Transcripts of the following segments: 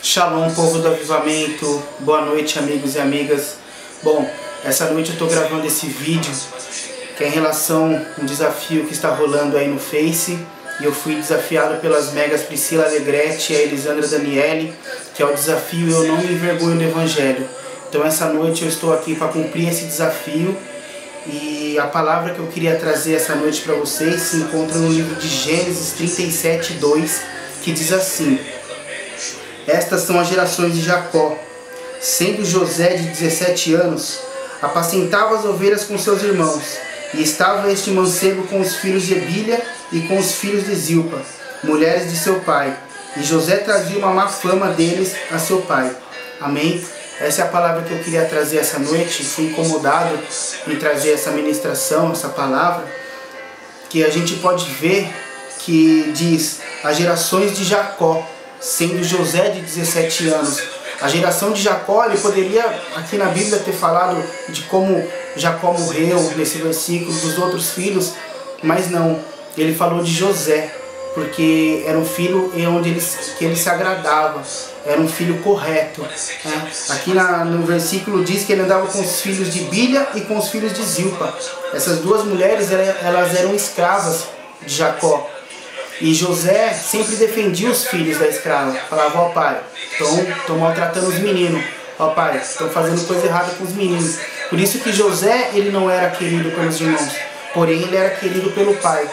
Shalom, povo do avivamento, boa noite, amigos e amigas. Bom, essa noite eu estou gravando esse vídeo que é em relação a um desafio que está rolando aí no Face. E eu fui desafiado pelas megas Priscila Alegrete e a Elisandra Daniele, que é o desafio Eu Não Me Envergonho do Evangelho. Então essa noite eu estou aqui para cumprir esse desafio. E a palavra que eu queria trazer essa noite para vocês se encontra no livro de Gênesis 37:2, que diz assim: Estas são as gerações de Jacó. Sendo José de 17 anos, apacentava as ovelhas com seus irmãos, e estava este mancebo com os filhos de Bilha e com os filhos de Zilpa, mulheres de seu pai. E José trazia uma má fama deles a seu pai. Amém? Essa é a palavra que eu queria trazer essa noite. Fui incomodado em trazer essa ministração, essa palavra, que a gente pode ver que diz as gerações de Jacó, sendo José de 17 anos. A geração de Jacó, ele poderia aqui na Bíblia ter falado de como Jacó morreu nesse versículo, dos outros filhos, mas não, ele falou de José, porque era um filho em onde ele se agradava, era um filho correto, né? Aqui no versículo diz que ele andava com os filhos de Bilha e com os filhos de Zilpa. Essas duas mulheres, elas eram escravas de Jacó. E José sempre defendia os filhos da escrava. Falava: ó pai, estão maltratando os meninos. Ó pai, estão fazendo coisa errada com os meninos. Por isso que José, ele não era querido pelos irmãos, porém ele era querido pelo pai.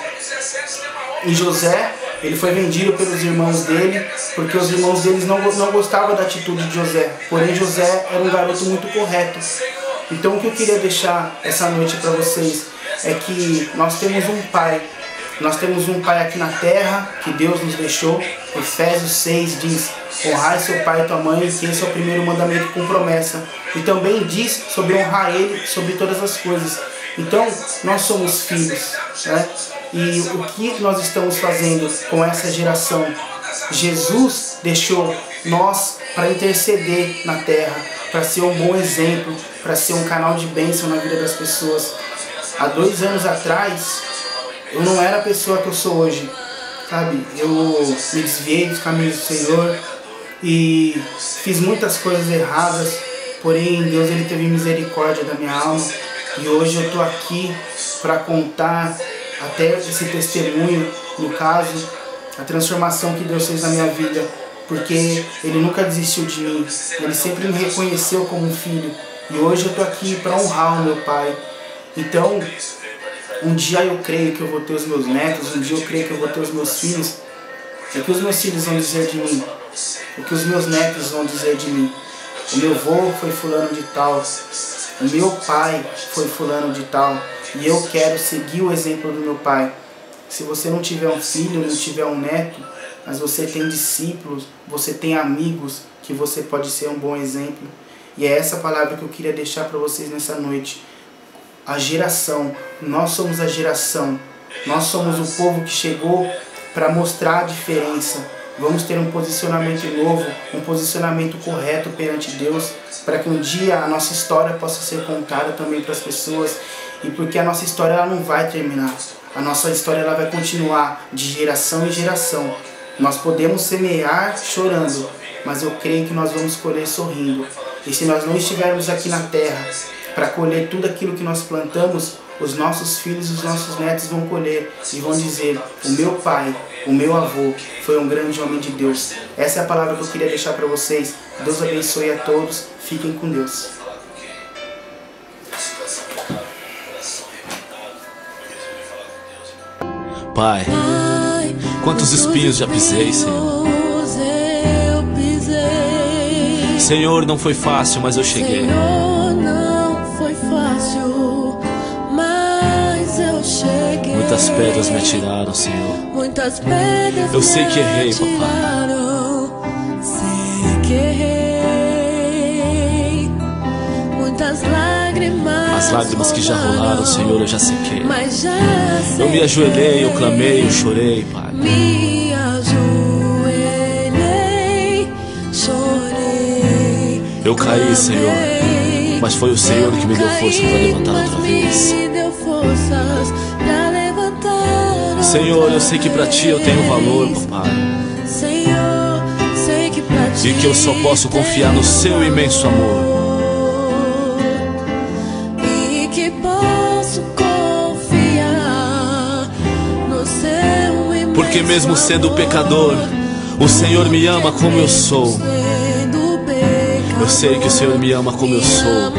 E José, ele foi vendido pelos irmãos dele, porque os irmãos deles não gostavam da atitude de José. Porém José era um garoto muito correto. Então o que eu queria deixar essa noite para vocês é que nós temos um pai. Nós temos um pai aqui na terra, que Deus nos deixou. Efésios 6 diz: honrai seu pai e tua mãe, que esse é o primeiro mandamento com promessa. E também diz sobre honrar ele sobre todas as coisas. Então, nós somos filhos, né? E o que nós estamos fazendo com essa geração? Jesus deixou nós para interceder na terra, para ser um bom exemplo, para ser um canal de bênção na vida das pessoas. Há 2 anos atrás, eu não era a pessoa que eu sou hoje, sabe? Eu me desviei dos caminhos do Senhor e fiz muitas coisas erradas, porém Deus, ele teve misericórdia da minha alma. E hoje eu estou aqui para contar até esse testemunho, no caso, a transformação que Deus fez na minha vida, porque Ele nunca desistiu de mim, Ele sempre me reconheceu como um filho, e hoje eu estou aqui para honrar o meu pai. Então, um dia eu creio que eu vou ter os meus netos, um dia eu creio que eu vou ter os meus filhos. O que os meus filhos vão dizer de mim? O que os meus netos vão dizer de mim? O meu avô foi fulano de tal, o meu pai foi fulano de tal, e eu quero seguir o exemplo do meu pai. Se você não tiver um filho, não tiver um neto, mas você tem discípulos, você tem amigos, que você pode ser um bom exemplo. E é essa palavra que eu queria deixar para vocês nessa noite. A geração, nós somos a geração, nós somos o povo que chegou para mostrar a diferença. Vamos ter um posicionamento novo, um posicionamento correto perante Deus, para que um dia a nossa história possa ser contada também para as pessoas. E porque a nossa história, ela não vai terminar, a nossa história, ela vai continuar de geração em geração. Nós podemos semear chorando, mas eu creio que nós vamos colher sorrindo. E se nós não estivermos aqui na terra para colher tudo aquilo que nós plantamos, os nossos filhos e os nossos netos vão colher e vão dizer: o meu pai, o meu avô foi um grande homem de Deus. Essa é a palavra que eu queria deixar para vocês. Deus abençoe a todos. Fiquem com Deus. Pai, quantos espinhos já pisei, Senhor. Senhor, não foi fácil, mas eu cheguei. Muitas pedras me atiraram, Senhor. Eu sei que errei, papai. As lágrimas que já rolaram, Senhor, eu já sequei. Eu me ajoelhei, eu clamei, eu chorei, Pai. Eu caí, Senhor, mas foi o Senhor que me deu força para levantar outra vez. Senhor, eu sei que para Ti eu tenho valor, papai. e que eu só posso confiar no seu imenso amor. E que posso confiar no seu imenso Porque mesmo sendo pecador, o Senhor me ama como eu sou. Eu sei que o Senhor me ama como eu sou.